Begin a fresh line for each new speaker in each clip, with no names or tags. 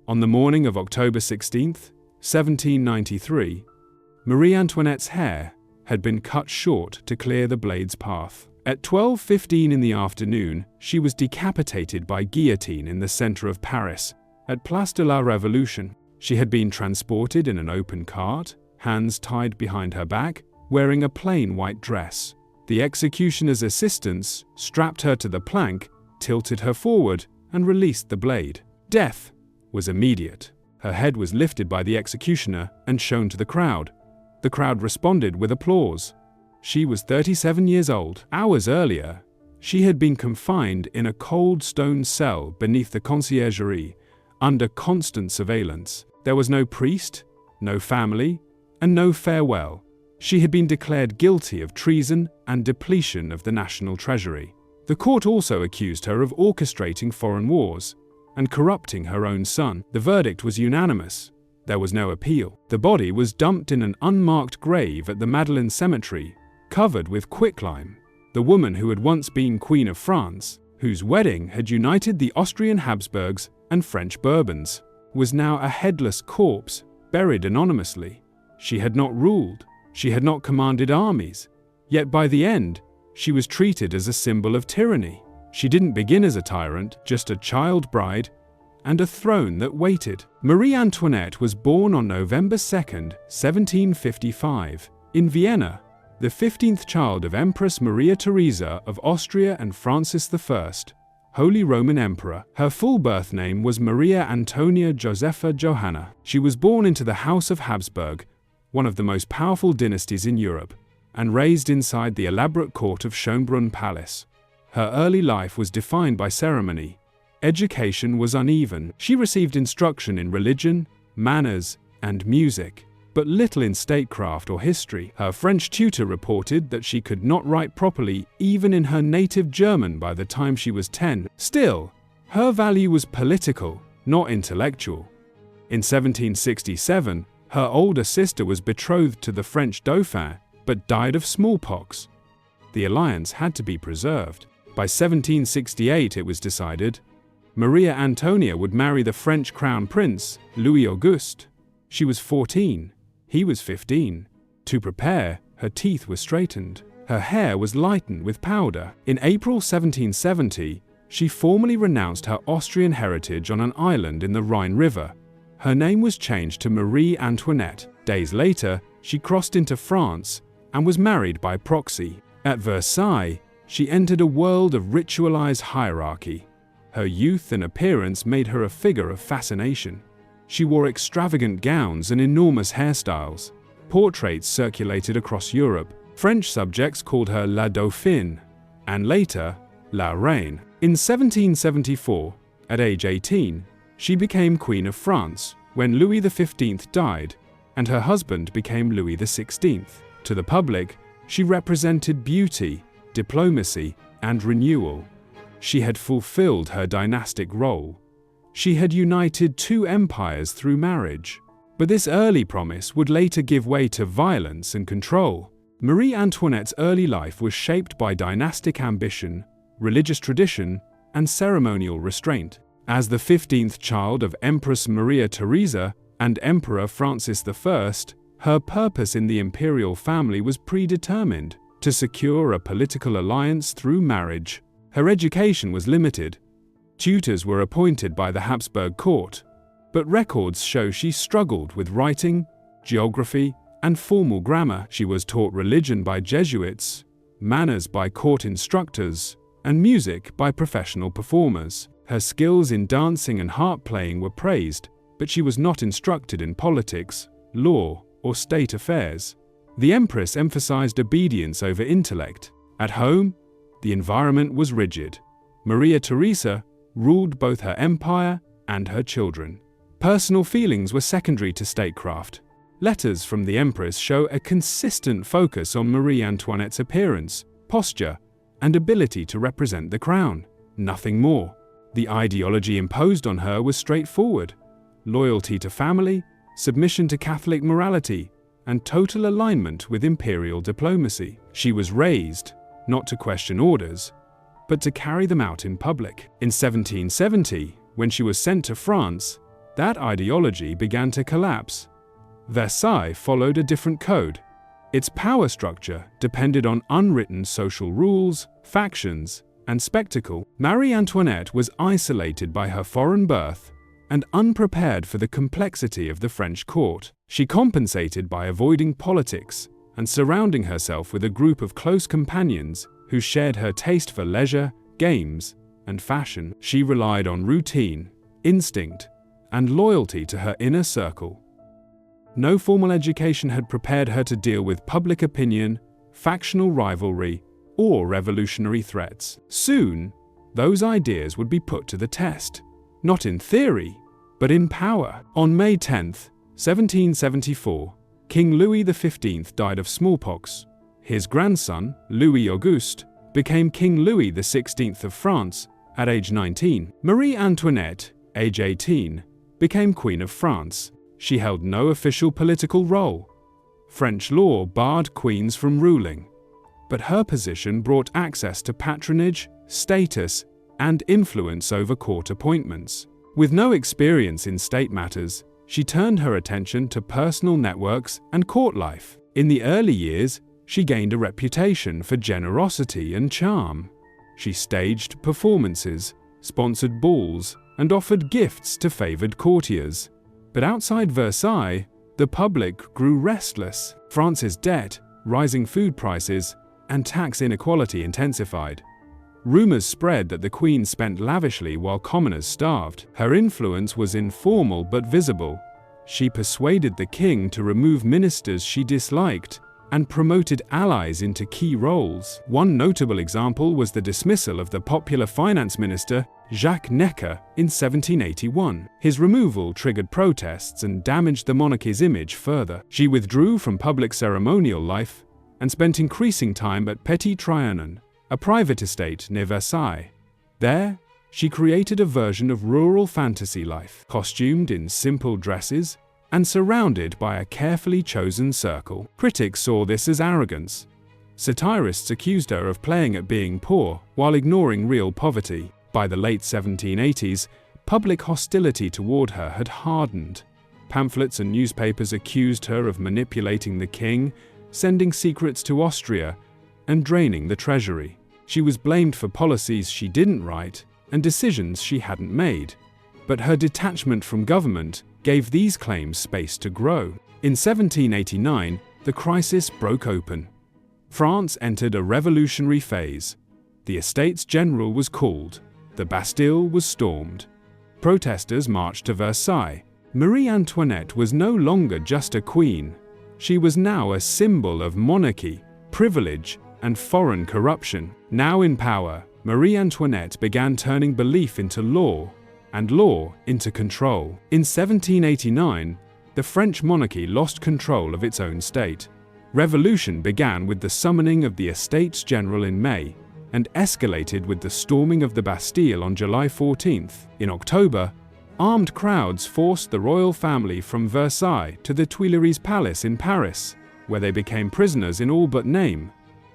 On the morning of October 16, 1793, Marie Antoinette's hair had been cut short to clear the blade's path. At 12:15 in the afternoon, she was decapitated by guillotine in the center of Paris, at Place de la Révolution. She had been transported in an open cart, hands tied behind her back, wearing a plain white dress. The executioner's assistants strapped her to the plank, tilted her forward, and released the blade. Death was immediate. Her head was lifted by the executioner and shown to the crowd. The crowd responded with applause. She was 37 years old. Hours earlier, she had been confined in a cold stone cell beneath the conciergerie, under constant surveillance. There was no priest, no family, and no farewell. She had been declared guilty of treason and depletion of the national treasury. The court also accused her of orchestrating foreign wars and corrupting her own son. The verdict was unanimous. There was no appeal. The body was dumped in an unmarked grave at the Madeleine Cemetery, covered with quicklime. The woman who had once been Queen of France, whose wedding had united the Austrian Habsburgs and French Bourbons, was now a headless corpse, buried anonymously. She had not ruled. She had not commanded armies. Yet by the end, she was treated as a symbol of tyranny. She didn't begin as a tyrant, just a child bride and a throne that waited. Marie Antoinette was born on November 2, 1755, in Vienna, the 15th child of Empress Maria Theresa of Austria and Francis I, Holy Roman Emperor. Her full birth name was Maria Antonia Josepha Johanna. She was born into the House of Habsburg, one of the most powerful dynasties in Europe, and raised inside the elaborate court of Schönbrunn Palace. Her early life was defined by ceremony. Education was uneven. She received instruction in religion, manners, and music, but little in statecraft or history. Her French tutor reported that she could not write properly even in her native German by the time she was 10. Still, her value was political, not intellectual. In 1767, her older sister was betrothed to the French Dauphin, but died of smallpox. The alliance had to be preserved. By 1768, it was decided, Maria Antonia would marry the French crown prince, Louis Auguste. She was 14. He was 15. To prepare, her teeth were straightened. Her hair was lightened with powder. In April 1770, she formally renounced her Austrian heritage on an island in the Rhine River. Her name was changed to Marie Antoinette. Days later, she crossed into France and was married by proxy. At Versailles, she entered a world of ritualized hierarchy. Her youth and appearance made her a figure of fascination. She wore extravagant gowns and enormous hairstyles. Portraits circulated across Europe. French subjects called her La Dauphine, and later, La Reine. In 1774, at age 18, she became Queen of France when Louis XV died, and her husband became Louis XVI. To the public, she represented beauty, diplomacy, and renewal. She had fulfilled her dynastic role. She had united two empires through marriage. But this early promise would later give way to violence and control. Marie Antoinette's early life was shaped by dynastic ambition, religious tradition, and ceremonial restraint. As the 15th child of Empress Maria Theresa and Emperor Francis I, her purpose in the imperial family was predetermined: to secure a political alliance through marriage. Her education was limited. Tutors were appointed by the Habsburg court, but records show she struggled with writing, geography, and formal grammar. She was taught religion by Jesuits, manners by court instructors, and music by professional performers. Her skills in dancing and harp playing were praised, but she was not instructed in politics, law, or state affairs. The Empress emphasized obedience over intellect. At home, the environment was rigid. Maria Theresa ruled both her empire and her children. Personal feelings were secondary to statecraft. Letters from the Empress show a consistent focus on Marie Antoinette's appearance, posture, and ability to represent the crown. Nothing more. The ideology imposed on her was straightforward: loyalty to family, submission to Catholic morality, and total alignment with imperial diplomacy. She was raised not to question orders, but to carry them out in public. In 1770, when she was sent to France, that ideology began to collapse. Versailles followed a different code. Its power structure depended on unwritten social rules, factions, and spectacle. Marie Antoinette was isolated by her foreign birth and unprepared for the complexity of the French court. She compensated by avoiding politics and surrounding herself with a group of close companions who shared her taste for leisure, games, and fashion. She relied on routine, instinct, and loyalty to her inner circle. No formal education had prepared her to deal with public opinion, factional rivalry, or revolutionary threats. Soon, those ideas would be put to the test, not in theory, but in power. On May 10, 1774, King Louis XV died of smallpox. His grandson, Louis Auguste, became King Louis XVI of France at age 19. Marie Antoinette, age 18, became Queen of France. She held no official political role. French law barred queens from ruling, but her position brought access to patronage, status, and influence over court appointments. With no experience in state matters, she turned her attention to personal networks and court life. In the early years, she gained a reputation for generosity and charm. She staged performances, sponsored balls, and offered gifts to favored courtiers. But outside Versailles, the public grew restless. France's debt, rising food prices, and tax inequality intensified. Rumors spread that the Queen spent lavishly while commoners starved. Her influence was informal but visible. She persuaded the king to remove ministers she disliked and promoted allies into key roles. One notable example was the dismissal of the popular finance minister Jacques Necker in 1781. His removal triggered protests and damaged the monarchy's image further. She withdrew from public ceremonial life and spent increasing time at Petit Trianon, a private estate near Versailles. There, she created a version of rural fantasy life, costumed in simple dresses and surrounded by a carefully chosen circle. Critics saw this as arrogance. Satirists accused her of playing at being poor while ignoring real poverty. By the late 1780s, public hostility toward her had hardened. Pamphlets and newspapers accused her of manipulating the king, sending secrets to Austria, and draining the treasury. She was blamed for policies she didn't write and decisions she hadn't made. But her detachment from government gave these claims space to grow. In 1789, the crisis broke open. France entered a revolutionary phase. The Estates General was called. The Bastille was stormed. Protesters marched to Versailles. Marie Antoinette was no longer just a queen. She was now a symbol of monarchy, privilege, and foreign corruption. Now in power, Marie Antoinette began turning belief into law, and law into control. In 1789, the French monarchy lost control of its own state. Revolution began with the summoning of the Estates General in May, and escalated with the storming of the Bastille on July 14th. In October, armed crowds forced the royal family from Versailles to the Tuileries Palace in Paris, where they became prisoners in all but name.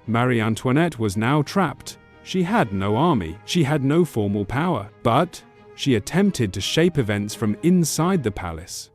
Marie Antoinette was now trapped. She had no army, she had no formal power, but she attempted to shape events from inside the palace.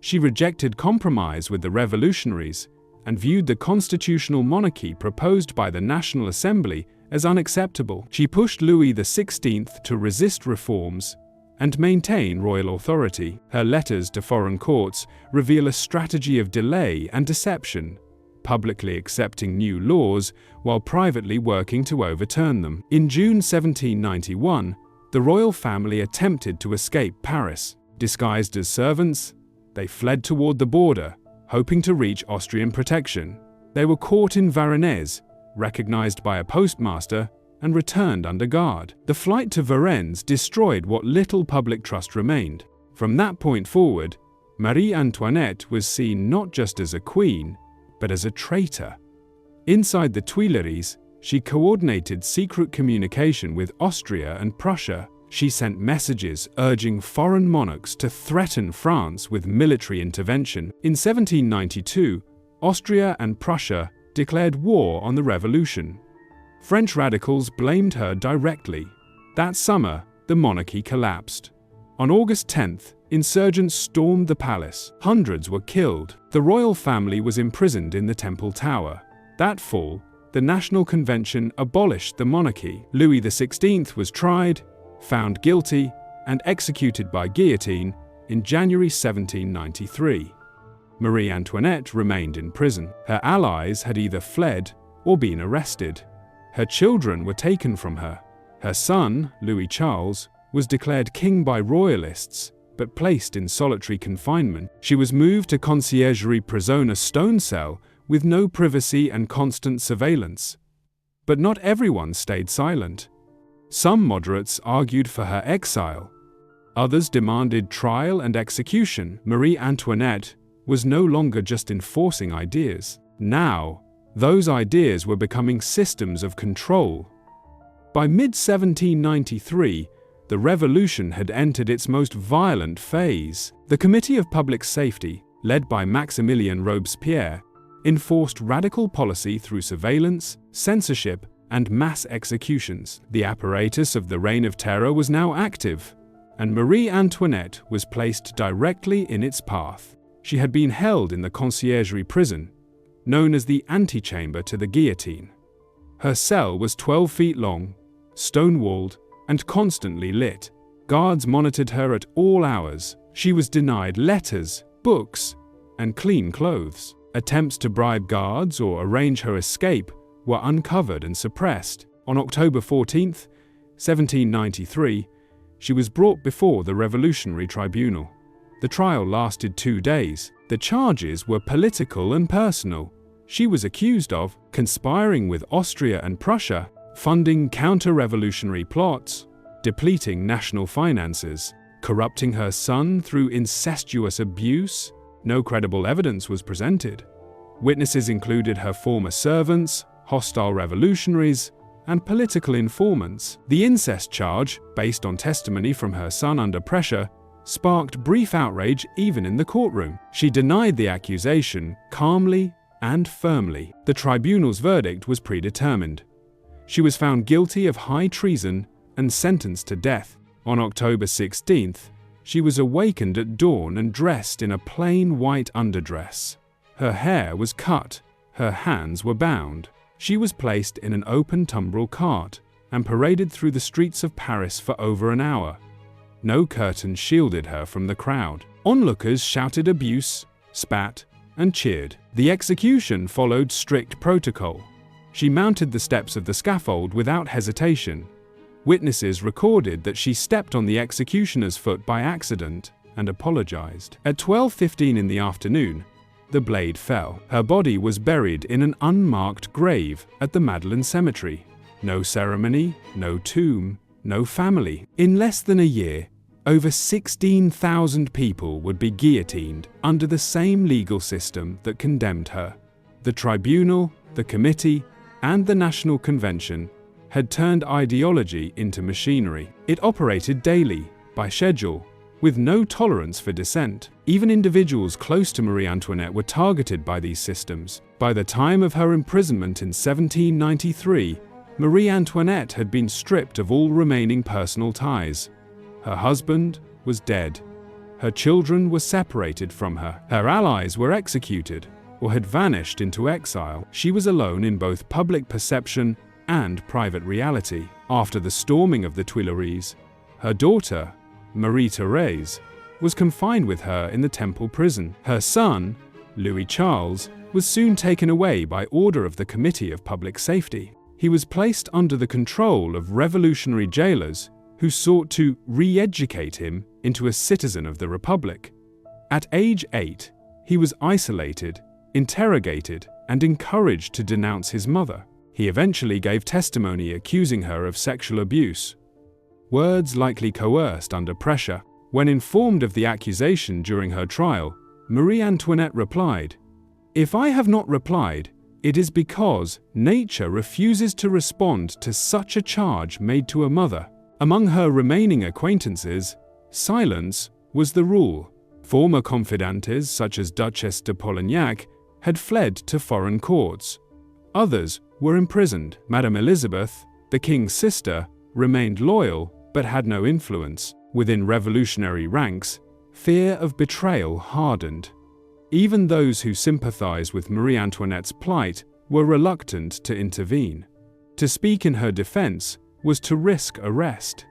She rejected compromise with the revolutionaries and viewed the constitutional monarchy proposed by the National Assembly as unacceptable. She pushed Louis XVI to resist reforms and maintain royal authority. Her letters to foreign courts reveal a strategy of delay and deception, publicly accepting new laws while privately working to overturn them. In June 1791, the royal family attempted to escape Paris. Disguised as servants, they fled toward the border, hoping to reach Austrian protection. They were caught in Varennes, recognized by a postmaster, and returned under guard. The flight to Varennes destroyed what little public trust remained. From that point forward, Marie Antoinette was seen not just as a queen, but as a traitor. Inside the Tuileries, she coordinated secret communication with Austria and Prussia. She sent messages urging foreign monarchs to threaten France with military intervention. In 1792, Austria and Prussia declared war on the revolution. French radicals blamed her directly. That summer, the monarchy collapsed. On August 10, insurgents stormed the palace. Hundreds were killed. The royal family was imprisoned in the Temple Tower. That fall, the National Convention abolished the monarchy. Louis XVI was tried, found guilty, and executed by guillotine in January 1793. Marie Antoinette remained in prison. Her allies had either fled or been arrested. Her children were taken from her. Her son, Louis Charles, was declared king by royalists, but placed in solitary confinement. She was moved to Conciergerie Prison, a stone cell with no privacy and constant surveillance. But not everyone stayed silent. Some moderates argued for her exile. Others demanded trial and execution. Marie Antoinette was no longer just enforcing ideas. Now, those ideas were becoming systems of control. By mid-1793, the revolution had entered its most violent phase. The Committee of Public Safety, led by Maximilien Robespierre, enforced radical policy through surveillance, censorship, and mass executions. The apparatus of the Reign of Terror was now active, and Marie Antoinette was placed directly in its path. She had been held in the Conciergerie prison, known as the antechamber to the guillotine. Her cell was 12 feet long, stone-walled, and constantly lit. Guards monitored her at all hours. She was denied letters, books, and clean clothes. Attempts to bribe guards or arrange her escape were uncovered and suppressed. On October 14, 1793, she was brought before the Revolutionary Tribunal. The trial lasted 2 days. The charges were political and personal. She was accused of conspiring with Austria and Prussia, funding counter-revolutionary plots, depleting national finances, corrupting her son through incestuous abuse. No credible evidence was presented. Witnesses included her former servants, hostile revolutionaries, and political informants. The incest charge, based on testimony from her son under pressure, sparked brief outrage even in the courtroom. She denied the accusation calmly and firmly. The tribunal's verdict was predetermined. She was found guilty of high treason and sentenced to death. On October 16th, she was awakened at dawn and dressed in a plain white underdress. Her hair was cut, her hands were bound. She was placed in an open tumbrel cart and paraded through the streets of Paris for over an hour. No curtain shielded her from the crowd. Onlookers shouted abuse, spat, and cheered. The execution followed strict protocol. She mounted the steps of the scaffold without hesitation. Witnesses recorded that she stepped on the executioner's foot by accident and apologized. At 12:15 in the afternoon, the blade fell. Her body was buried in an unmarked grave at the Madeleine Cemetery. No ceremony, no tomb, no family. In less than a year, over 16,000 people would be guillotined under the same legal system that condemned her. The tribunal, the committee, and the National Convention had turned ideology into machinery. It operated daily, by schedule, with no tolerance for dissent. Even individuals close to Marie Antoinette were targeted by these systems. By the time of her imprisonment in 1793, Marie Antoinette had been stripped of all remaining personal ties. Her husband was dead. Her children were separated from her. Her allies were executed or had vanished into exile. She was alone in both public perception and private reality. After the storming of the Tuileries, her daughter, Marie-Thérèse, was confined with her in the Temple prison. Her son, Louis Charles, was soon taken away by order of the Committee of Public Safety. He was placed under the control of revolutionary jailers who sought to re-educate him into a citizen of the Republic. At age 8, he was isolated, interrogated, and encouraged to denounce his mother. He eventually gave testimony accusing her of sexual abuse. Words likely coerced under pressure. When informed of the accusation during her trial, Marie Antoinette replied, "If I have not replied, it is because nature refuses to respond to such a charge made to a mother." Among her remaining acquaintances, silence was the rule. Former confidantes such as Duchesse de Polignac had fled to foreign courts. Others were imprisoned. Madame Elizabeth, the king's sister, remained loyal but had no influence. Within revolutionary ranks, Fear of betrayal hardened. Even those who sympathized with Marie Antoinette's plight were reluctant to intervene. To speak in her defense was to risk arrest.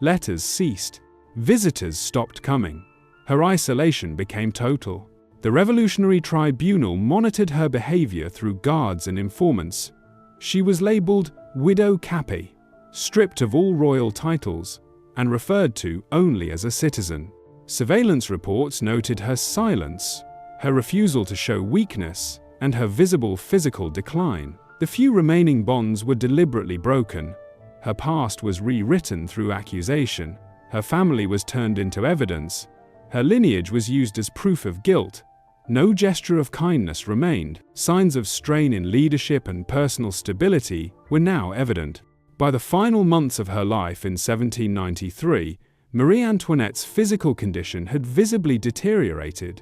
Letters ceased. Visitors stopped coming. Her isolation became total. The Revolutionary Tribunal monitored her behavior through guards and informants. She was labeled Widow Capet, stripped of all royal titles, and referred to only as a citizen. Surveillance reports noted her silence, her refusal to show weakness, and her visible physical decline. The few remaining bonds were deliberately broken. Her past was rewritten through accusation. Her family was turned into evidence. Her lineage was used as proof of guilt. No gesture of kindness remained. Signs of strain in leadership and personal stability were now evident. By the final months of her life in 1793, Marie Antoinette's physical condition had visibly deteriorated.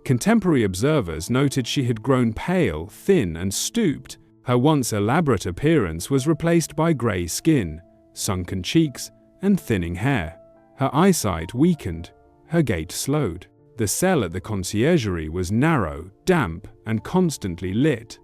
Contemporary observers noted she had grown pale, thin, and stooped. Her once elaborate appearance was replaced by grey skin, sunken cheeks, and thinning hair. Her eyesight weakened. Her gait slowed. The cell at the conciergerie was narrow, damp, and constantly lit.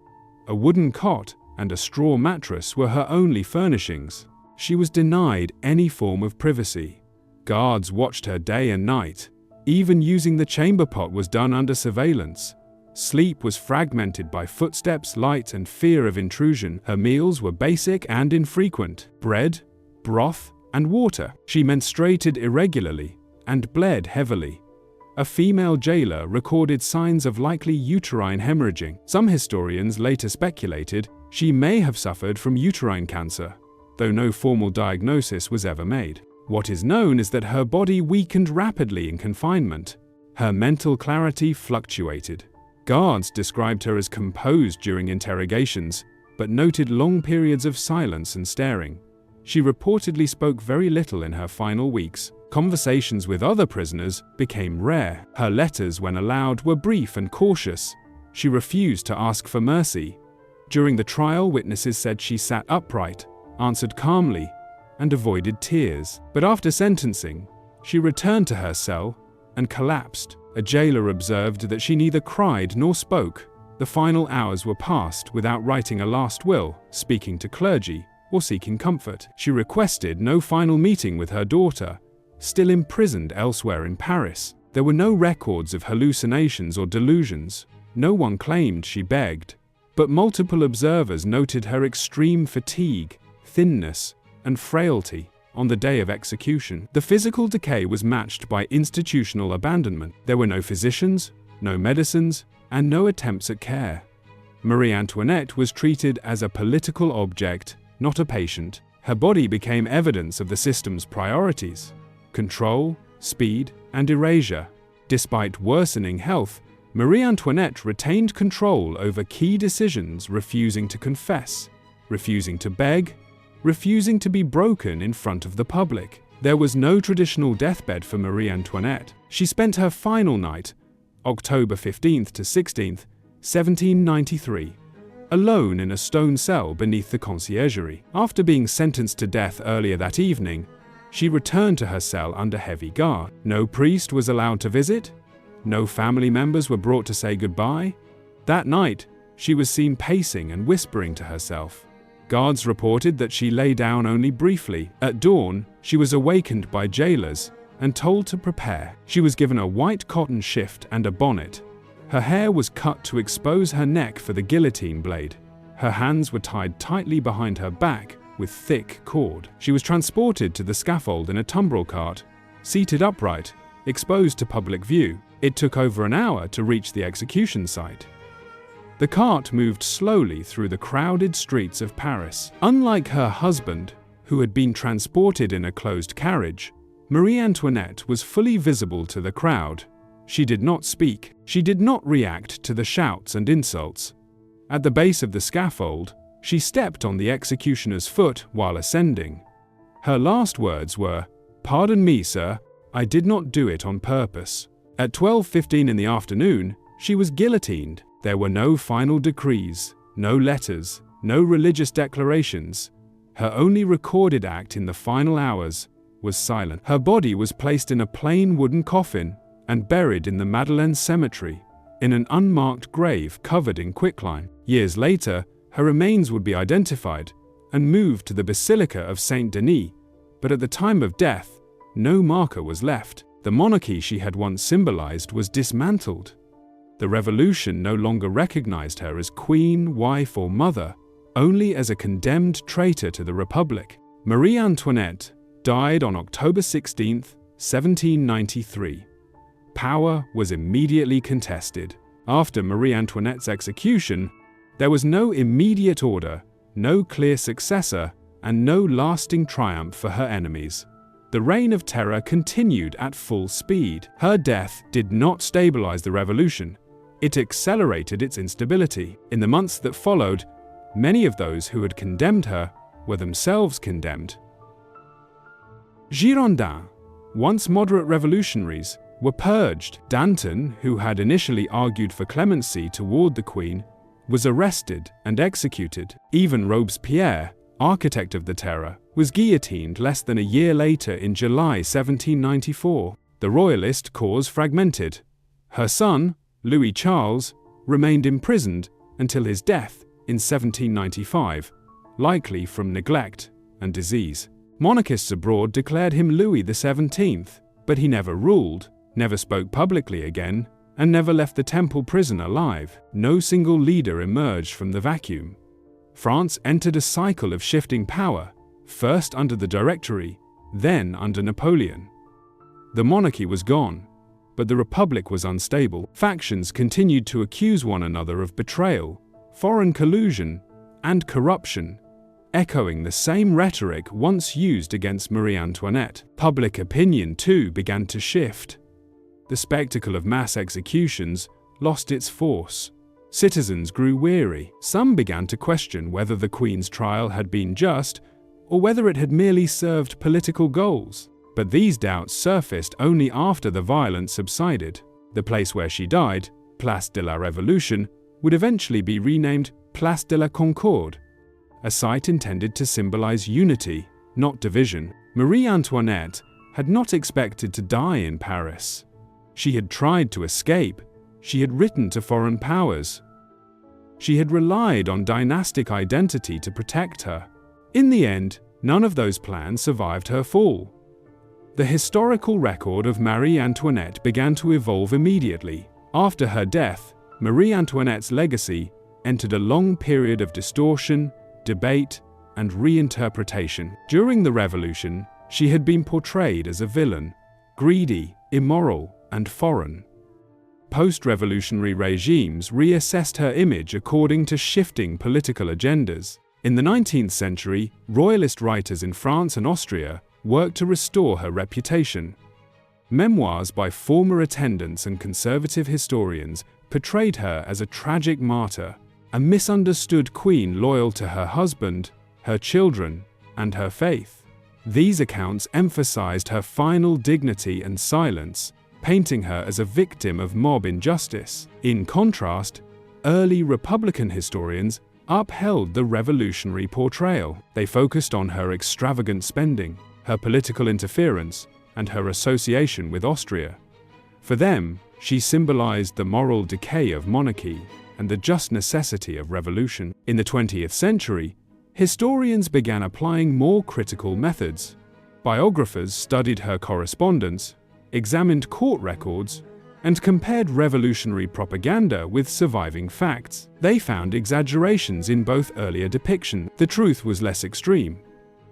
A wooden cot and a straw mattress were her only furnishings. She was denied any form of privacy. Guards watched her day and night. Even using the chamber pot was done under surveillance. Sleep was fragmented by footsteps, light, and fear of intrusion. Her meals were basic and infrequent: bread, broth, and water. She menstruated irregularly and bled heavily. A female jailer recorded signs of likely uterine hemorrhaging. Some historians later speculated she may have suffered from uterine cancer, though no formal diagnosis was ever made. What is known is that her body weakened rapidly in confinement. Her mental clarity fluctuated. Guards described her as composed during interrogations, but noted long periods of silence and staring. She reportedly spoke very little in her final weeks. Conversations with other prisoners became rare. Her letters, when allowed, were brief and cautious. She refused to ask for mercy. During the trial, witnesses said she sat upright, answered calmly, and avoided tears. But after sentencing, she returned to her cell and collapsed. A jailer observed that she neither cried nor spoke. The final hours were passed without writing a last will, speaking to clergy, or seeking comfort. She requested no final meeting with her daughter, still imprisoned elsewhere in Paris. There were no records of hallucinations or delusions. No one claimed she begged. But multiple observers noted her extreme fatigue, thinness, and frailty. On the day of execution, the physical decay was matched by institutional abandonment. There were no physicians, no medicines, and no attempts at care. Marie Antoinette was treated as a political object, not a patient. Her body became evidence of the system's priorities: control, speed, and erasure. Despite worsening health, Marie Antoinette retained control over key decisions, refusing to confess, refusing to beg, refusing to be broken in front of the public. There was no traditional deathbed for Marie Antoinette. She spent her final night, October 15th to 16th, 1793, alone in a stone cell beneath the conciergerie. After being sentenced to death earlier that evening, she returned to her cell under heavy guard. No priest was allowed to visit. No family members were brought to say goodbye. That night, she was seen pacing and whispering to herself. Guards reported that she lay down only briefly. At dawn, she was awakened by jailers and told to prepare. She was given a white cotton shift and a bonnet. Her hair was cut to expose her neck for the guillotine blade. Her hands were tied tightly behind her back with thick cord. She was transported to the scaffold in a tumbrel cart, seated upright, exposed to public view. It took over an hour to reach the execution site. The cart moved slowly through the crowded streets of Paris. Unlike her husband, who had been transported in a closed carriage, Marie Antoinette was fully visible to the crowd. She did not speak. She did not react to the shouts and insults. At the base of the scaffold, she stepped on the executioner's foot while ascending. Her last words were, "Pardon me, sir, I did not do it on purpose." At 12:15 in the afternoon, she was guillotined. There were no final decrees, no letters, no religious declarations. Her only recorded act in the final hours was silent. Her body was placed in a plain wooden coffin, and buried in the Madeleine Cemetery, in an unmarked grave covered in quicklime. Years later, her remains would be identified and moved to the Basilica of Saint-Denis, but at the time of death, no marker was left. The monarchy she had once symbolized was dismantled. The revolution no longer recognized her as queen, wife, or mother, only as a condemned traitor to the Republic. Marie Antoinette died on October 16, 1793. Power was immediately contested. After Marie Antoinette's execution, there was no immediate order, no clear successor, and no lasting triumph for her enemies. The reign of terror continued at full speed. Her death did not stabilize the revolution. It accelerated its instability. In the months that followed, many of those who had condemned her were themselves condemned. Girondins, once moderate revolutionaries, were purged. Danton, who had initially argued for clemency toward the Queen, was arrested and executed. Even Robespierre, architect of the terror, was guillotined less than a year later in July 1794. The royalist cause fragmented. Her son, Louis Charles, remained imprisoned until his death in 1795, likely from neglect and disease. Monarchists abroad declared him Louis XVII, but he never ruled, never spoke publicly again, and never left the Temple prison alive. No single leader emerged from the vacuum. France entered a cycle of shifting power, first under the Directory, then under Napoleon. The monarchy was gone, but the Republic was unstable. Factions continued to accuse one another of betrayal, foreign collusion, and corruption, echoing the same rhetoric once used against Marie Antoinette. Public opinion, too, began to shift. The spectacle of mass executions lost its force. Citizens grew weary. Some began to question whether the Queen's trial had been just, or whether it had merely served political goals. But these doubts surfaced only after the violence subsided. The place where she died, Place de la Révolution, would eventually be renamed Place de la Concorde, a site intended to symbolize unity, not division. Marie Antoinette had not expected to die in Paris. She had tried to escape. She had written to foreign powers. She had relied on dynastic identity to protect her. In the end, none of those plans survived her fall. The historical record of Marie Antoinette began to evolve immediately. After her death, Marie Antoinette's legacy entered a long period of distortion, debate, and reinterpretation. During the Revolution, she had been portrayed as a villain, greedy, immoral, and foreign. Post-revolutionary regimes reassessed her image according to shifting political agendas. In the 19th century, royalist writers in France and Austria worked to restore her reputation. Memoirs by former attendants and conservative historians portrayed her as a tragic martyr, a misunderstood queen loyal to her husband, her children, and her faith. These accounts emphasized her final dignity and silence, painting her as a victim of mob injustice. In contrast, early Republican historians upheld the revolutionary portrayal. They focused on her extravagant spending, her political interference, and her association with Austria. For them, she symbolized the moral decay of monarchy and the just necessity of revolution. In the 20th century, historians began applying more critical methods. Biographers studied her correspondence, examined court records, and compared revolutionary propaganda with surviving facts. They found exaggerations in both earlier depictions. The truth was less extreme.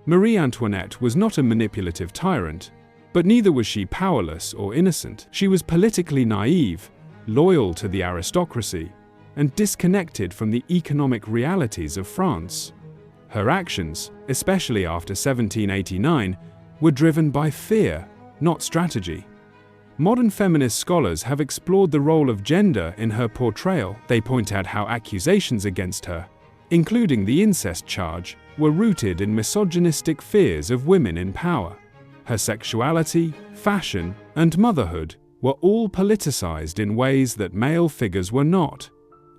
Marie Antoinette was not a manipulative tyrant, but neither was she powerless or innocent. She was politically naive, loyal to the aristocracy, and disconnected from the economic realities of France. Her actions, especially after 1789, were driven by fear, not strategy. Modern feminist scholars have explored the role of gender in her portrayal. They point out how accusations against her, including the incest charge, were rooted in misogynistic fears of women in power. Her sexuality, fashion, and motherhood were all politicized in ways that male figures were not.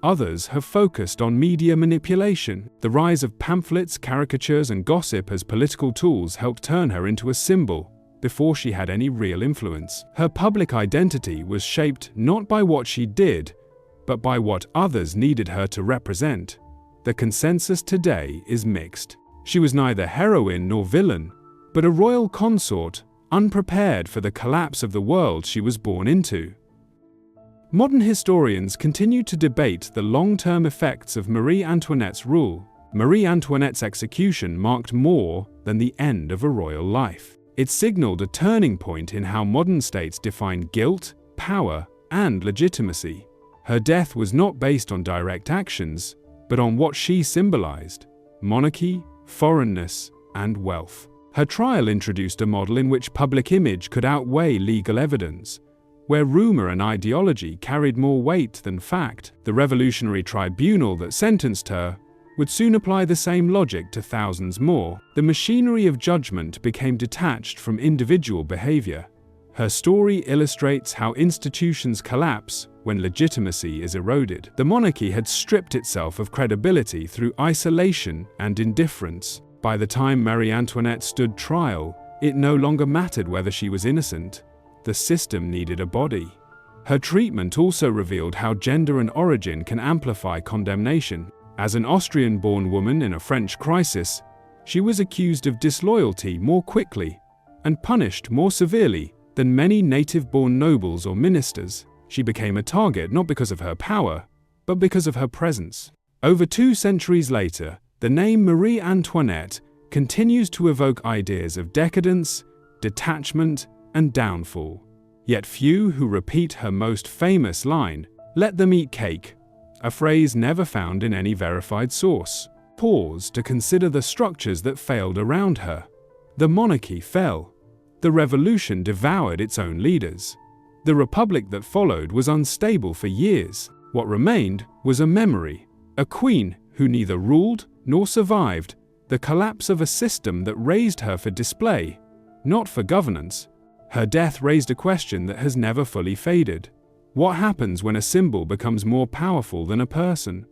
Others have focused on media manipulation. The rise of pamphlets, caricatures, and gossip as political tools helped turn her into a symbol, before she had any real influence. Her public identity was shaped not by what she did, but by what others needed her to represent. The consensus today is mixed. She was neither heroine nor villain, but a royal consort, unprepared for the collapse of the world she was born into. Modern historians continue to debate the long-term effects of Marie Antoinette's rule. Marie Antoinette's execution marked more than the end of a royal life. It signaled a turning point in how modern states define guilt, power, and legitimacy. Her death was not based on direct actions, but on what she symbolized: monarchy, foreignness, and wealth. Her trial introduced a model in which public image could outweigh legal evidence, where rumor and ideology carried more weight than fact. The revolutionary tribunal that sentenced her would soon apply the same logic to thousands more. The machinery of judgment became detached from individual behavior. Her story illustrates how institutions collapse when legitimacy is eroded. The monarchy had stripped itself of credibility through isolation and indifference. By the time Marie Antoinette stood trial, it no longer mattered whether she was innocent. The system needed a body. Her treatment also revealed how gender and origin can amplify condemnation. As an Austrian-born woman in a French crisis, she was accused of disloyalty more quickly and punished more severely than many native-born nobles or ministers. She became a target not because of her power, but because of her presence. Over 2 centuries later, the name Marie Antoinette continues to evoke ideas of decadence, detachment, and downfall. Yet few who repeat her most famous line, "Let them eat cake," a phrase never found in any verified source. Pause to consider the structures that failed around her. The monarchy fell. The revolution devoured its own leaders. The republic that followed was unstable for years. What remained was a memory, a queen who neither ruled nor survived, the collapse of a system that raised her for display, not for governance. Her death raised a question that has never fully faded. What happens when a symbol becomes more powerful than a person?